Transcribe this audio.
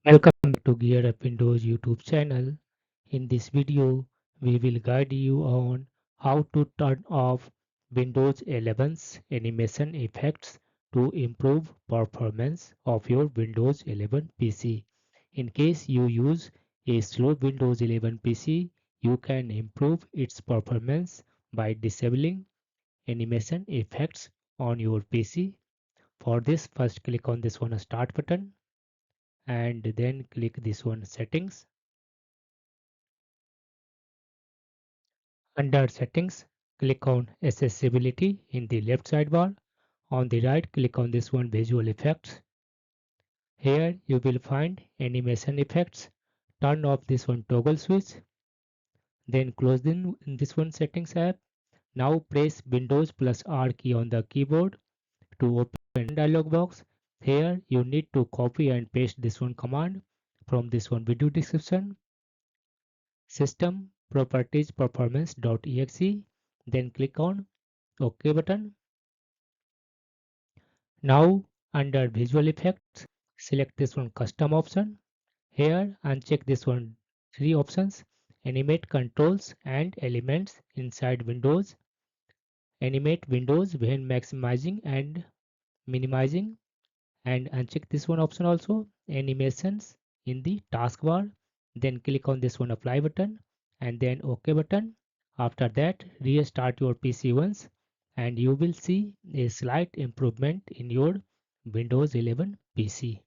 Welcome back to Gear Up Windows YouTube channel. In this video, we will guide you on how to turn off Windows 11's animation effects to improve performance of your Windows 11 PC. In case you use a slow Windows 11 PC, you can improve its performance by disabling animation effects on your PC. For this, first click on this one Start button and then click this one Settings. Under Settings, click on Accessibility in the left sidebar. On the right, click on this one Visual Effects. Here you will find Animation Effects. Turn off this one toggle switch. Then close in this one Settings app. Now press Windows plus R key on the keyboard to open dialog box. Here you need to copy and paste this one command from this one video description. System Properties Performance.exe. Then click on OK button. Now under Visual Effects, select this one Custom option. Here uncheck this one three options: Animate controls and elements inside Windows, Animate windows when maximizing and minimizing, and uncheck this one option also, Animations in the taskbar. Then click on this one Apply button and then OK button. After that, restart your PC once and you will see a slight improvement in your Windows 11 PC.